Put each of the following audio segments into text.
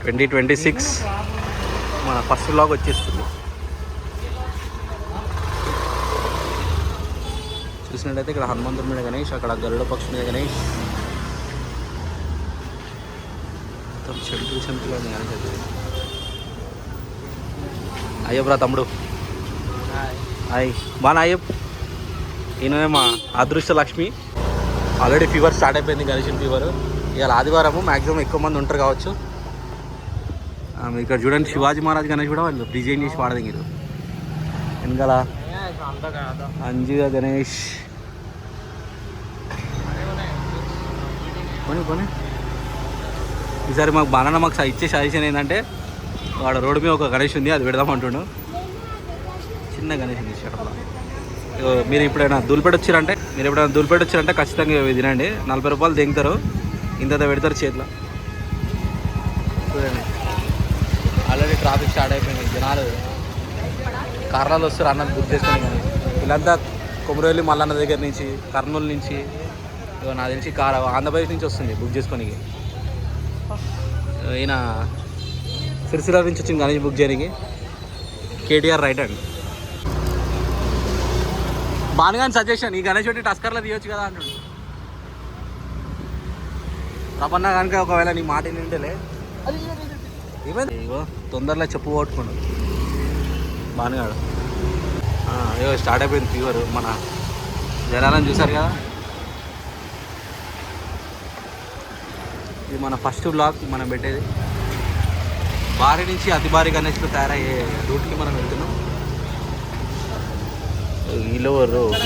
2026 మన first vlog వచ్చేస్తుంది. చూసినట్టయితే ఇక్కడ హనుమంతుడి మీద గణేష్, అక్కడ గరుడ పక్షి మీద గణేష్, మొత్తం చెంపులో ఉంది గణేష్. అయితే అయ్యబ్రా తమ్ముడు, హాయ్ బాగా అయ్యప్. ఈయననే మా అదృష్ట లక్ష్మి. ఆల్రెడీ ఫీవర్ స్టార్ట్ అయిపోయింది, గణేషన్ ఫీవర్. ఇవాళ ఆదివారము, మ్యాక్సిమం ఎక్కువ మంది ఉంటారు కావచ్చు. ఇక్కడ చూడండి శివాజీ మహారాజ్ గణేష్ కూడా వాళ్ళు డిజైన్ చేసి వాడదు. మీరు వెనకాల అంజిగా గణేష్ కొని ఈసారి మాకు బాగా మాకు ఇచ్చే సజెషన్ ఏంటంటే, వాడు రోడ్డు మీద ఒక గణేష్ ఉంది, అది పెడదామంటుండు. చిన్న గణేష్ ఉంది షటర్లో. మీరు ఎప్పుడైనా దూల్పేట వచ్చారంటే ఖచ్చితంగా ఇవి తినండి. 40 రూపాయలు దింగుతారు, ఇంత పెడతారు చేతిలో. చూడండి ఆల్రెడీ ట్రాఫిక్ స్టార్ట్ అయిపోయింది, జనాలు కార్లలో వస్తారు అన్నం బుక్ చేసుకొని. కానీ వీళ్ళంతా కొమరవెల్లి మల్లన్న దగ్గర నుంచి, కర్నూలు నుంచి, నాకు తెలిసి కార్ ఆంధ్రప్రదేశ్ నుంచి వస్తుంది బుక్ చేసుకొని. ఈయన సిరిసిల్ల నుంచి వచ్చింది గణేష్ బుక్ చేయడానికి. కేటీఆర్ రైట్ అండి. బాగానే సజెషన్, ఈ గణేష్ పెట్టి టస్కర్లో తీయొచ్చు కదా అంటుండు. తపన్నా కనుక ఒకవేళ నీ మాట ఏంటంటేలే ఏమైంది, ఇగో తొందరలో చెప్పు కొట్టుకోండు బాగానే. అయ్యో స్టార్ట్ అయిపోయింది ఫీవర్. మన జనాలను చూసారు కదా. ఇది మన ఫస్ట్ బ్లాగ్ మనం పెట్టేది. భారీ నుంచి అతి భారీ గణేష్లు తయారయ్యే రూట్కి మనం వెళ్తున్నాం. వీళ్ళు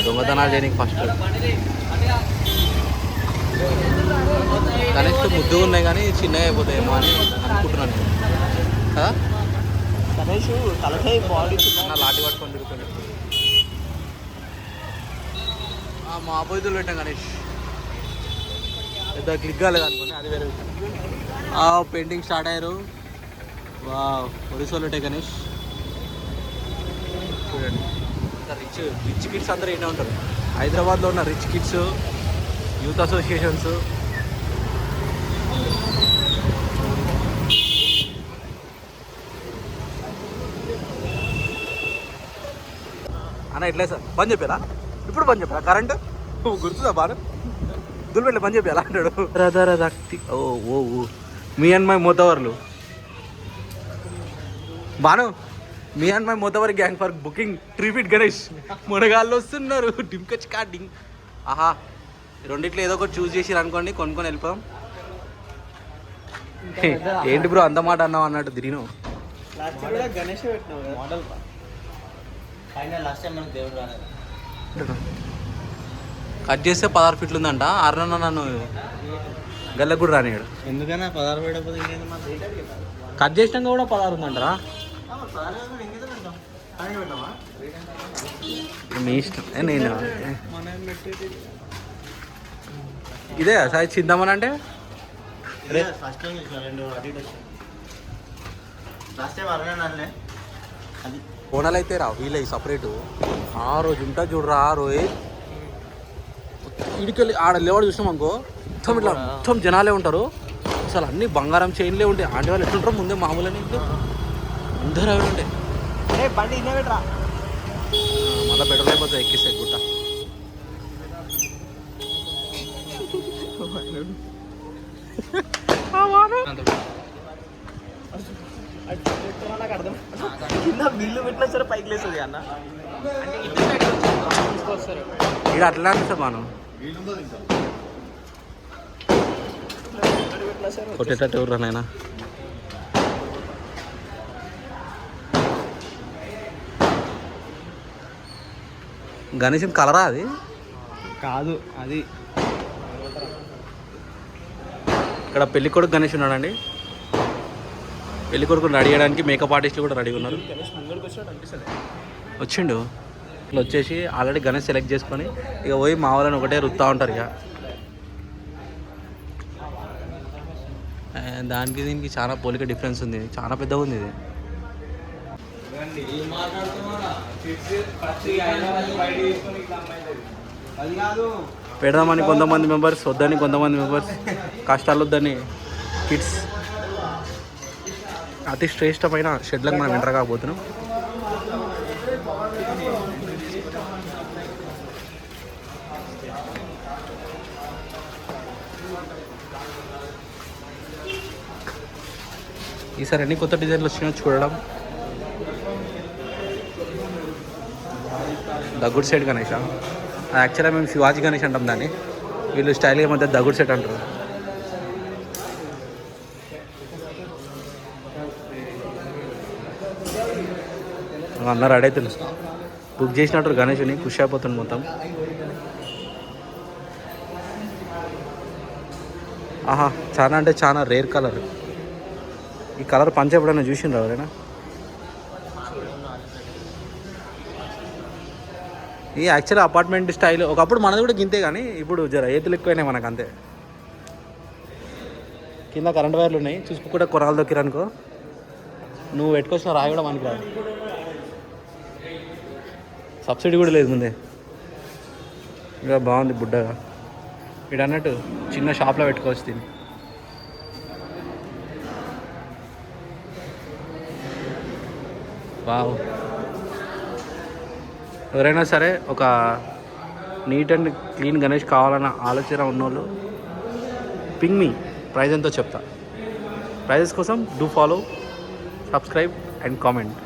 దొంగతనాలు చేయడానికి ఫస్ట్ గణేష్ ముద్దుగా ఉన్నాయి కానీ చిన్నగా అయిపోతాయేమో అని అనుకుంటున్నాను నేను. గణేష్ తలకాయ బాడీ లాటి పట్టుకొని తిరుగుతుంది. మా అపోజితులు పెట్టాం గణేష్, పెద్ద క్లిక్ కాలేదు అనుకోండి, అది వేరే విషయం. పెయింటింగ్ స్టార్ట్ అయ్యారు. ఒరిస్సాలో ఉంటాయి గణేష్. చూడండి రిచ్ కిడ్స్ అందరూ ఏంటో ఉంటారు. హైదరాబాద్లో ఉన్న రిచ్ కిడ్స్, యూత్ అసోసియేషన్స్. అన్న ఎట్లే సార్ పని చెప్పారా, ఇప్పుడు పని చెప్పారా, కరెంటు గుర్తుందా బాను దుల్పెట్ల పని చెప్పారా అంటాడు. రథక్తి ఓ ఓ మీ అండ్ మై మోతవర్లు బాను, మీ అండ్ మై మోతవర్ gang for booking 3 feet Ganesh. మునగాళ్ళు వస్తున్నారు, డింకచ్ డింగ్. ఆహా, రెండిట్లో ఏదో ఒకటి చూస్ చేసి అనుకోండి, కొనుక్కొని వెళ్ళిపోయాం. ఏంటి బ్రో అంత మాట అన్నావు అన్నట్టు తిరిగిను. కట్ చేస్తే 16 feet ఉందంట. ఆరున నన్ను గల్లకు కూడా రానియాడు. ఎందుకన్నా 16 పెట్టకపోతే కట్ చేసినాక కూడా 16 ఉందంటరా. మీ ఇష్టం. నేను ఇదే సాయి చిందామని అంటే కోణాలు అయితే రా వీళ్ళవి సపరేటు. ఆ రోజు ఉంటా చూడరా, ఆ రోజు ఇడికెళ్ళి ఆడ లేవాడు చూసినాం అనుకో, మొత్తం ఇట్లా మొత్తం జనాలే ఉంటారు. అసలు అన్ని బంగారం చైన్లే ఉంటాయి. ఆంటీ వాళ్ళు ఎట్లుంటారు ముందే మామూలు అని అందరూ అవి ఉంటాయి. బండి ఇన్నే పెట్టరా, మళ్ళీ పెట్రోల్ అయిపోతుంది ఎక్కిస్తే గుట్ట. నాకు అర్థం కింద బిల్లు పెట్టినా సరే పైకి లేస్తుంది అన్న. ఇక అట్లా అనిపిస్తా మనం కొట్టేటట్టు ఎవరు నాయనా. గణేశం కలరా అది కాదు, అది ఇక్కడ పెళ్లి కొడుకు గణేష్ ఉన్నాడండి. పెళ్లి కొడుకు రెడీ చేయడానికి మేకప్ ఆర్టిస్టులు కూడా రెడీగా ఉన్నారు. వచ్చిండు ఇట్లా వచ్చేసి ఆల్రెడీ గణేష్ సెలెక్ట్ చేసుకొని ఇక పోయి మా వాళ్ళని ఒకటే రుత్తా ఉంటారు. ఇక దానికి దీనికి చాలా పోలిక డిఫరెన్స్ ఉంది, చాలా పెద్దగా ఉంది ఇది. పెడదామని కొంతమంది మెంబర్స్, వద్దని కొంతమంది మెంబర్స్, కష్టాలు వద్దని కిడ్స్. అతి శ్రేష్టమైన షెడ్లకు మనం ఎంటర్ కాబోతున్నాం. ఈసారి ఎన్ని కొత్త డిజైన్లు వచ్చినాయో చూడడం. దగుడ్ సెట్ గణేష్, యాక్చువల్గా మేము శివాజీ గణేష్ అంటాం దాన్ని, వీళ్ళు స్టైల్గా మధ్య దగుడ్ సెట్ అంటారు. అన్నారు రెడీ అవుతుంది, బుక్ చేసినట్టు గణేష్ని ఖుషి అయిపోతుంది మొత్తం. ఆహా, చాలా అంటే చాలా రేర్ కలర్. ఈ కలర్ పంచ ఎప్పుడైనా చూసిండ్రు ఎవరైనా? ఈ యాక్చువల్ అపార్ట్మెంట్ స్టైల్ ఒకప్పుడు మనది కూడా గింతే, కానీ ఇప్పుడు జర ఏతులు ఎక్కువైనాయి మనకు అంతే. కింద కరెంట్ వైర్లు ఉన్నాయి, చూసుకుంటే కొనాలు దొక్కిరనుకో నువ్వు పెట్టుకొచ్చిన రాయి కూడా మనకి రాదు. సబ్సిడీ కూడా లేదు ముందే. ఇంకా బాగుంది బుడ్డగా. ఇక్కడ అన్నట్టు చిన్న షాప్లో పెట్టుకోవచ్చు దీన్ని. వావ్, ఎవరైనా సరే ఒక నీట్ అండ్ క్లీన్ గణేష్ కావాలన్న ఆలోచన ఉన్నోళ్ళు పింగ్ మీ, ప్రైజ్ ఎంతో చెప్తా. ప్రైజెస్ కోసం do follow, subscribe and comment.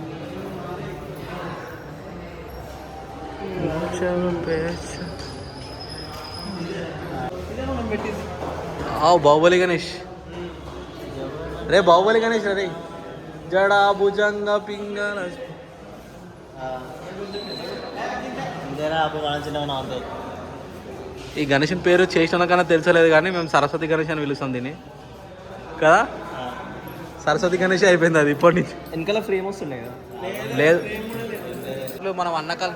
Baahubali Ganesh రే, బాహుబలి గణేష్ రే, జడా భుజంగ పింగ. ఈ గణేషన్ పేరు చేసిన కన్నా తెలుసలేదు, కానీ మేము సరస్వతి గణేష్ అని పిలుస్తాం దీన్ని కదా. సరస్వతి గణేష్ అయిపోయింది అది ఇప్పటి నుంచి. వెనకాల ఫ్రేమ్ వస్తున్నాయి కదా? లేదు, మనం అన్నకాల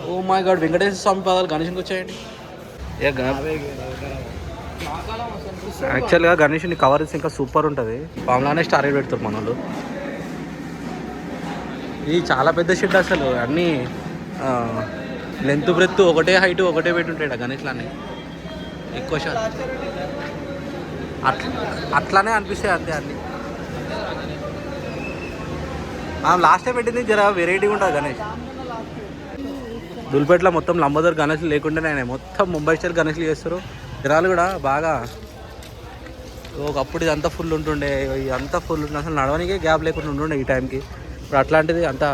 ఓ మై గాడ్, వెంకటేశ్వర స్వామి పదాలు గణేషన్కి వచ్చాయండి. యాక్చువల్గా గణేష్ని కవర్స్ ఇంకా సూపర్ ఉంటుంది. పాములానే స్టార్ పెడతారు మన వాళ్ళు. ఇది చాలా పెద్ద షెడ్ అసలు, అన్నీ లెంత్ బ్రెత్ ఒకటే, హైట్ ఒకటే పెట్టి ఉంటాయి గణేష్లన్నీ. ఎక్కువ శాతం అట్లానే అనిపిస్తాయి అంతే అన్నీ. లాస్ట్ టైం పెట్టింది జర వెరైటీగా ఉంటుంది గణేష్. దుల్పేటలో మొత్తం లంబోదర్ గణేష్లు లేకుండానే మొత్తం ముంబై స్టైల్ గణేష్లు చేస్తారు. జనాలు కూడా బాగా, ఒకప్పుడు ఇది అంతా ఫుల్ ఉంటుండే, అంతా ఫుల్ ఉంటుండే, అసలు నడవనికే గ్యాప్ లేకుండా ఉంటుండే ఈ టైంకి. ఇప్పుడు అట్లాంటిది అంతా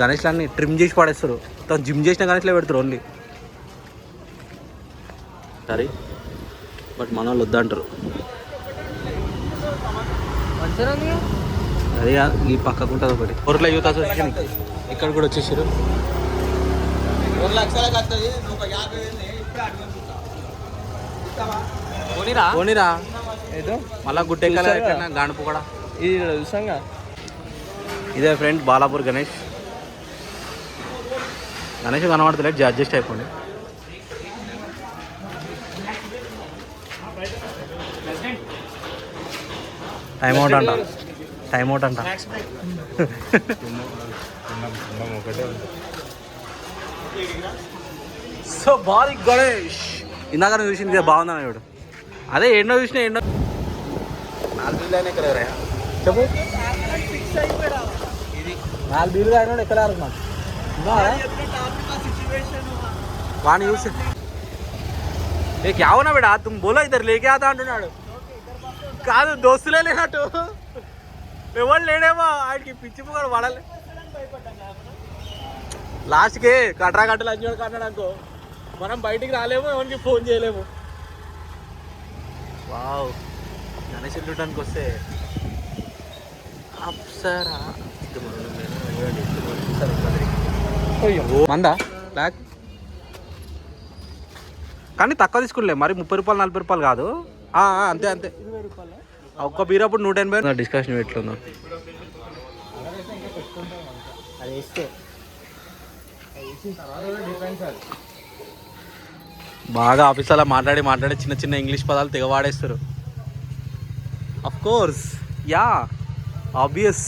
గణేష్లన్నీ ట్రిమ్ చేసి పడేస్తారు. మొత్తం జిమ్ చేసిన గణేష్లే పెడతారు ఓన్లీ. సరే, బట్ మన వాళ్ళు వద్దంటారు. అదే ఈ పక్కకు ఉంటుంది ఒకటి, ఊర్లో యూత్ అసోసియేషన్ ఇక్కడ కూడా వచ్చేసారు. పోనీరా ఏదో మళ్ళా గుట్టెక్కల గానుపు కూడా ఇది చూసాంగా. ఇదే ఫ్రెండ్ బాలాపూర్ గణేష్. గణేష్ కనబడతలేదు, అడ్జస్ట్ అయిపోండి. టైం అవుట్ అంట, టైం అవుట్ అంట. సో బారీ గణేష్ ఇందాక చూసింది బాగుందని చూడు. అదే ఎన్నో చూసినా ఎన్నో 4 బిల్లు అయినా ఎక్కడ చెప్పు. ఇది 4 బిల్లు అయినా ఎక్కడ వాడిని చూసి క్యావనా బేడా తుమ్ బోలో ఇద్దరు లేకే ఆతా అంటున్నాడు. కాదు దోస్తులే లేనట్టు, ఎవరు లేడేమో ఆడికి పిచ్చి కూడా పడాలి. లాస్ట్కి కట్రా కట్టలు అంచోడు కట్టాడు అనుకో, మనం బయటికి రాలేము, ఎవరికి ఫోన్ చేయలేము. వావ్, గణేష్ చూడటానికి వస్తే అప్సరా మందా బ్లాక్, కానీ తక్కువ తీసుకునిలే మరి. 30 రూపాయలు 40 రూపాయలు కాదు, అంతే అంతే. ఒక్క బీర్ అప్పుడు 180. డిస్కషన్ ఎట్లుందో బాగా ఆఫీసులో మాట్లాడి చిన్న చిన్న ఇంగ్లీష్ పదాలు తెగ వాడేస్తారు. Of course, yeah obvious.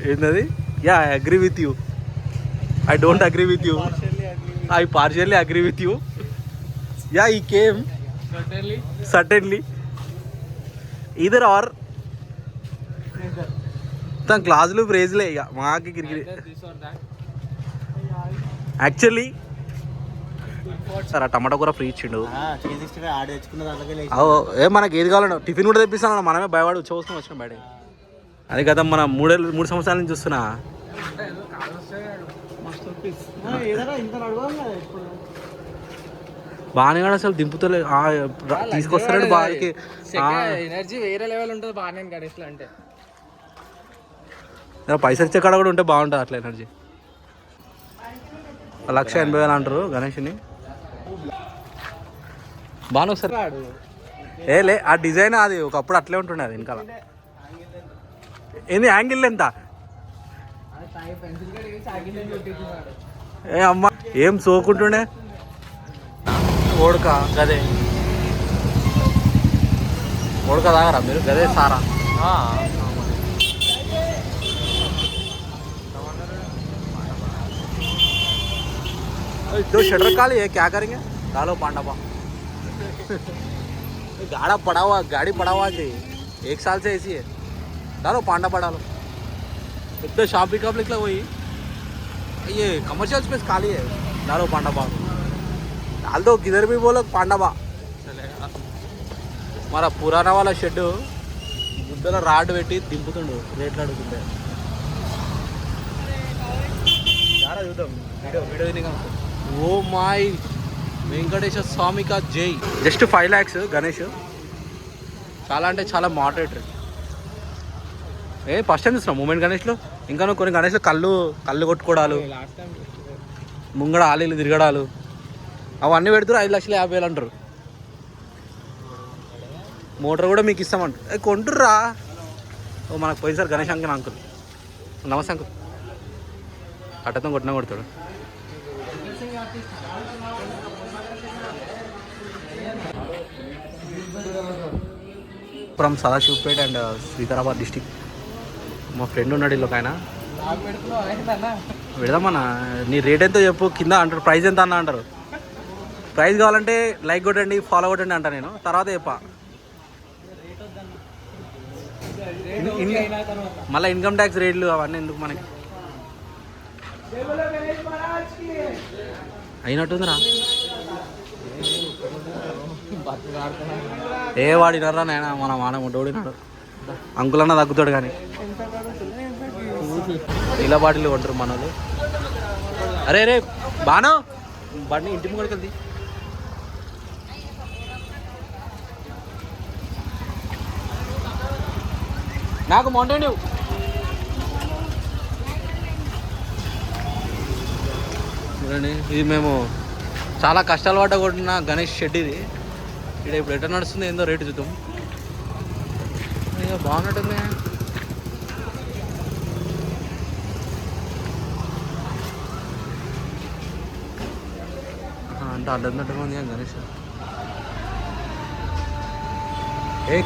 ఏంటది? Yeah I agree with you, I don't agree with you, I partially agree with you. Yeah ఈ కేమ్ సర్టెన్లీ ఈదర్ ఆర్ తన క్లాసులు ప్రైజ్లే ఇక మాకి క్రికెట్ యాక్చువల్లీ సార్ ఆ టమాటా కూర ఫ్రీ ఇచ్చిండు ఏ మనకి ఏది కావాలండి టిఫిన్ కూడా తెప్పిస్తాను మనమే భయపడి వచ్చి వచ్చిన బయట అది కదా మన 3 సంవత్సరాల నుంచి చూస్తున్నా బాగానే కూడా అసలు దింపుతలే తీసుకొస్తాడు బాగా ఎనర్జీ వేరే లెవెల్ ఉంటుంది బాగానే గణేష్లో అంటే పైసలు ఇచ్చే కాడ కూడా ఉంటే బాగుంటుంది అట్లా ఎనర్జీ 1,80,000 అంటారు గణేష్ని బాగా ఒకసారి లే ఆ డిజైన్ అది ఒకప్పుడు అట్లే ఉంటుండే అది వెనకాల ఏంది యాంగిల్ ఎంత ఏ అమ్మ ఏం సోకుంటుండే ఓడక గదే ఓడక తాగరా మీరు గదే సారా दो शटर काली है क्या करेंगे डालो पांडा पा गाड़ी पड़ा हुआ जी 1 साल से ऐसी है डालो पांडा पा डालो इतने शॉपिंग कम्प्लेक्स लगा वही ये कमर्शियल स्पेस खाली है डालो पांडा पा डाल दो किधर भी बोलो पांडा पा हमारा पुराना वाला शेड गुद्दला राड పెట్టి దింపుతుండు రేట్లు అడుగుతుండే చాలా చూద్దాం వీడియో తినగా ఓ మై వెంకటేశ్వర స్వామి కా జై జస్ట్ 5 lakhs గణేష్ చాలా అంటే చాలా మోడరేట్ ఫస్ట్ టైం చూస్తున్నావు మూమెంట్ గణేష్లో ఇంకా నువ్వు కొన్ని గణేష్లో కళ్ళు కొట్టుకోవడాలు ముంగడ ఆలీలు తిరగడాలు అవన్నీ పెడుతురు 5,50,000 అంటారు మోటార్ కూడా మీకు ఇస్తామంటారు కొంటుర్రా ఓ మనకు పోయినసారి గణేష్ అంకుల్ అంకుల్ నమస్తే అంకుల్ అట్టతో కొట్టినా కొడతాడు ఫ్రమ్ సదాశివపేట్ అండ్ శ్రీకారాబాద్ డిస్టిక్ మా ఫ్రెండ్ ఉన్నాడు ఇల్లు ఒక ఆయన పెడదామన్నా నీ రేట్ ఎంతో చెప్పు కింద అంటారు ప్రైస్ ఎంత అన్న అంటారు ప్రైస్ కావాలంటే లైక్ కొట్టండి ఫాలో కొట్టండి అంట నేను తర్వాత చెప్పా మళ్ళీ ఇన్కమ్ ట్యాక్స్ రేట్లు అవన్నీ ఎందుకు మనకి అయినట్టుందిరా ఏ వాడినారా నాయన మన మాన ఓడినాడు అంకులన్నా తగ్గుతాడు కానీ ఇలా బాటిల్ కొంటారు మన వాళ్ళు అరే రే బాను బండి ఇంటి ముంగడికి వెళ్ది నాకు మౌంటైన్ చూడండి ఇది మేము చాలా కష్టాలు పడ్డ కొట్టిన గణేష్ షెడ్ ఇది ఇక్కడ ఇప్పుడు ఎట్లా నడుస్తుంది ఏందో రేటు చూద్దాం ఇక బాగున్నట్టుంది అంటే అడ్డందట్టుగా ఉంది గణేష్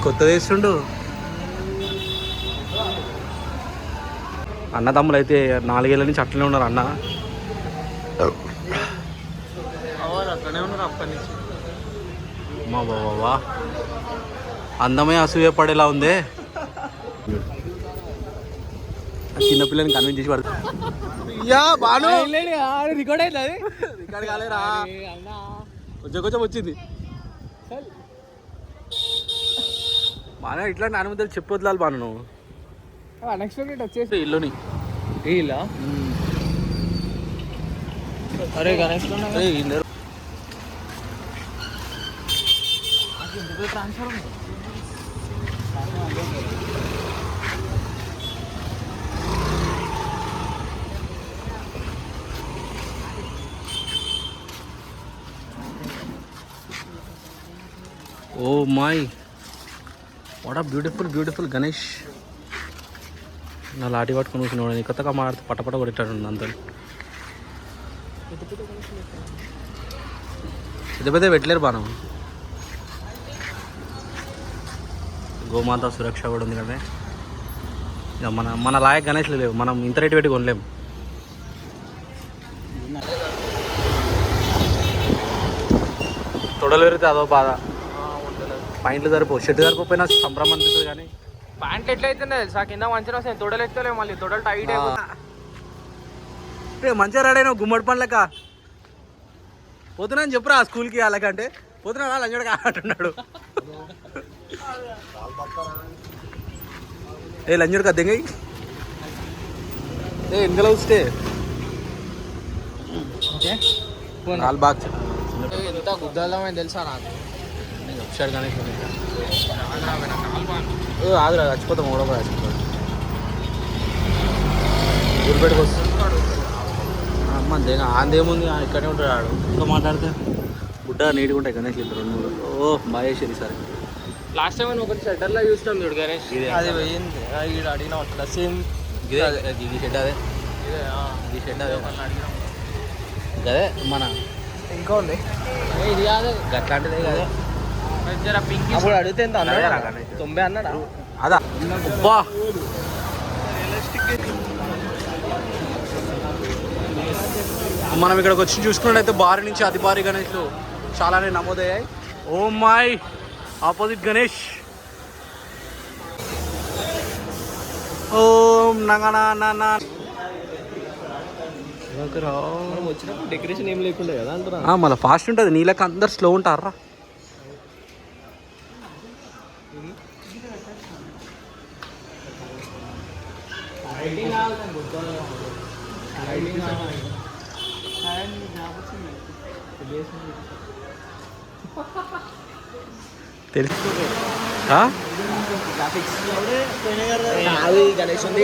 కొత్తది వేస్తుండు అన్నదమ్ములు అయితే 4 ఏళ్ళ నుంచి అట్లనే ఉన్నారు అన్న అట్లనే ఉన్నారు అప్పటి నుంచి మా బాబా అందమే అసూయ పడేలా ఉందే చిన్నపిల్లని కన్విన్స్ చేసి పడుతుంది రికార్డ్ అయింది అది రికార్డ్ కాలేరా కొంచెం వచ్చింది బాగా ఇట్లాంటి అనుమతులు చెప్పొద్దు బాను నువ్వు అన్ఎక్స్పెక్టెడ్ వచ్చేసి ఇల్లుని ఇలా అరే Ganesh transfer oh my what a beautiful Ganesh నా లాఠీ పట్టుకొని కూర్చున్నాడు నీ కొత్తగా మాడితే పట్టపట్ట కొట్టాడు అంతా పెద్ద పెట్టలేరు బాను గోమాత సురక్ష కూడా ఉంది కదా ఇక మన లాయక్ గణేష్లు లేవు మనం ఇంత రేటు పెట్టి కొనలేము తొడలు పెరిగితే అదో బాధ. పాయింట్లు సరిపో, షర్ట్ సరిపోయినా సంభ్రమం అనిపిస్తుంది కానీ ప్యాంట్లు ఎట్లయితే తెలుసా కింద మంచిగా వస్తాయి, తొడలు ఎత్తలేవు, మళ్ళీ తొడలు టైట్ అయిపోతాయి. మంచిగా రెడైనా గుమ్మడి పండ్లక పోతున్నా అని చెప్పురా స్కూల్కి వాళ్ళకంటే పోతున్నా లంచోడు కాటున్నాడు. ఏ లంచోడు కదా దింగ ఏ ఎన్నికల వస్తే నాలుగు బాక్స్ ఎంత గుద్దలమని తెలుసా నాకు. వచ్చాడు కానీ ఆదురా చచ్చిపోతాం కూడా చచ్చిపోతాడు. గురిపెట్టుకు వస్తాడు అమ్మ అంతేగా ఆందేముంది, ఇక్కడే ఉంటాడు ఆడు. ఇంకా మాట్లాడితే గుడ్డ నీట్గా ఉంటాయి గణేష్ ఇద్దరు 2 ఓ బాగా చేసేది సరే. లాస్ట్ టైం ఒకటి షెడ్డర్లో చూసినాం చూడు గణేష్, అది పోయింది. ఈడు అడిగినా ఉంటుంది సేమ్ ఇదే ఇది షెడ్ అదే ఇది షెడ్ అదే అదే మన ఇంకా ఉంది ఇది కాదు అట్లాంటిదే కదా. పింక్ అప్పుడు అడిగితే ఎంత అన్నాడు, 90 అన్నాడా? అదా అబ్బా మనం ఇక్కడికి వచ్చి చూసుకున్నట్టయితే భారీ నుంచి అతి భారీ గణేష్లు చాలానే నమోదయ్యాయి. ఓ మై ఆపోజిట్ గణేష్ ఓం నంగనా నాన్న వచ్చినప్పుడు డెకరేషన్ ఏం లేకుండా కదా అంటున్నా. మళ్ళీ ఫాస్ట్ ఉంటుంది, నీళ్ళకి అందరు స్లో ఉంటారా. తెలుసు గణేష్ ఉంది,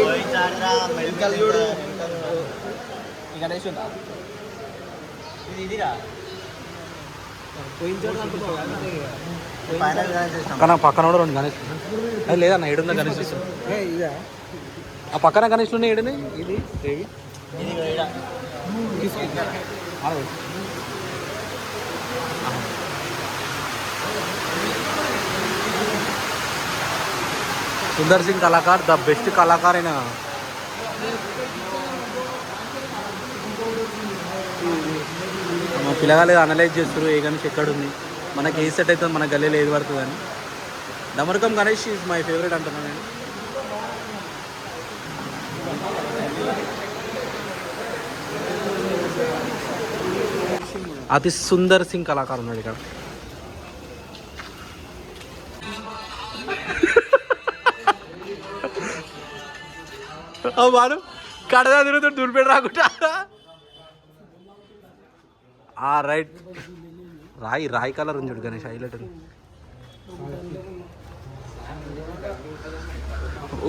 గణేష్ ఉందా పక్కన పక్కన కూడా 2 గణేష్ అది లేదన్న 7 గణేష్ ఆ పక్కన గణేష్లు ఉన్నాయి 7 ఇది సుందర్ సింగ్ కళాకార్ ద బెస్ట్ కళాకార్ అయిన మా పిల్లగాలు అనలైజ్ చేస్తారు ఏ గణేష్ ఎక్కడుంది, మనకి ఏ సెట్ అవుతుంది, మన గల్లీలో ఏది పడుతుంది అని. డమరుకం గణేష్ ఈజ్ మై ఫేవరెట్ అంటున్నాను నేను. అతి సుందర్ సింగ్ కళాకారు ఉన్నాడు ఇక్కడ. వాడు కడదా తిరుగుతూ దూరిపెట్టి రాకుండా రైట్ రాయి కలర్ ఉంది చూడు గణేష్ హైలైట్ ఉంది.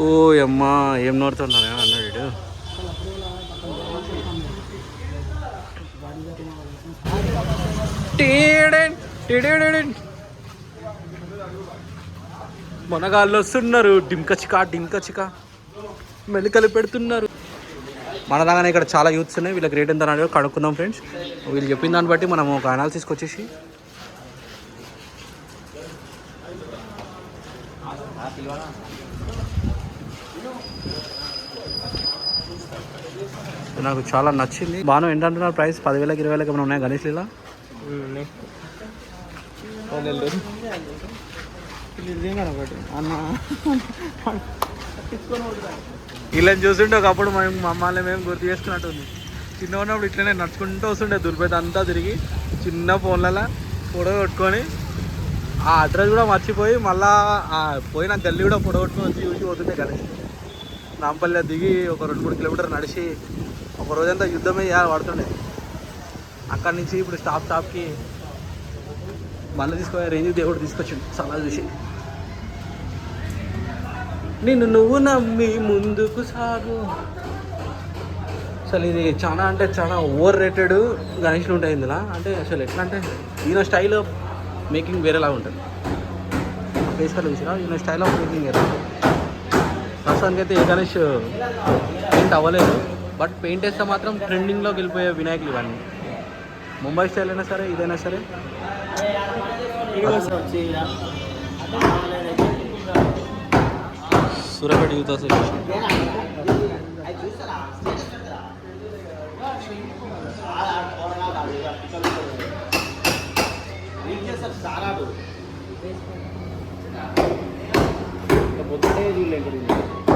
ఓ అమ్మా ఏం నోడుతున్నాను అన్నాడు. మనగాళ్ళు వస్తున్నారు, డింకచిక మెలికలు పెడుతున్నారు. మనలాగానే ఇక్కడ చాలా యూత్స్ ఉన్నాయి, వీళ్ళకి రేట్ ఎంత అన్నాడో కనుక్కుందాం ఫ్రెండ్స్. వీళ్ళు చెప్పిన దాన్ని బట్టి మనం ఒక అనాలిసిస్కి వచ్చేసి నాకు చాలా నచ్చింది. బాను ఏంటంటున్నారు ప్రైస్ 10,000 20,000 ఏమైనా ఉన్నాయా గణేష్ ఇలా? వీళ్ళని చూస్తుంటే ఒకప్పుడు మమ్మల్ని మేము గుర్తు చేసుకున్నట్టుంది. చిన్న ఉన్నప్పుడు ఇట్లనే నడుచుకుంటూ వస్తుండే దుర్పేట అంతా తిరిగి చిన్న ఫోన్లలో ఫోటో కొట్టుకొని ఆ అడ్రస్ కూడా మర్చిపోయి మళ్ళా పోయిన గల్లీ కూడా ఫోటో కొట్టుకొని వచ్చి చూసి పోతుండే గణేష్. నాంపల్లి దిగి ఒక 2-3 కిలోమీటర్లు నడిచి ఒక రోజంతా యుద్ధమే పడుతుండే. అక్కడి నుంచి ఇప్పుడు స్టాప్కి మళ్ళీ తీసుకుపోయే రేంజ్ దేవుడు తీసుకొచ్చిండు చాలా చూసి. నిన్ను నువ్వు నమ్మి ముందుకు సాగు. అసలు ఇది చాలా అంటే చాలా ఓవర్ రేటెడ్ గణేష్లు ఉంటాయి ఇందులో. అంటే అసలు ఎట్లా అంటే ఈయన స్టైల్ ఆఫ్ మేకింగ్ వేరేలాగా ఉంటుంది. ఫేస్ కలర్ చూసినా ఈయన స్టైల్ ఆఫ్ మేకింగ్ వేరే. ప్రస్తుతానికి అయితే ఏ గణేష్ పెయింట్ అవ్వలేదు, బట్ పెయింట్ వేస్తే మాత్రం ట్రెండింగ్లోకి వెళ్ళిపోయే వినాయకులు ఇవన్నీ. ముంబై స్టైల్ అయినా సరే ఇదైనా సరే. సూర్యాపేట యూత్ అసోసియేషన్ పొద్దుటే చూడలేదు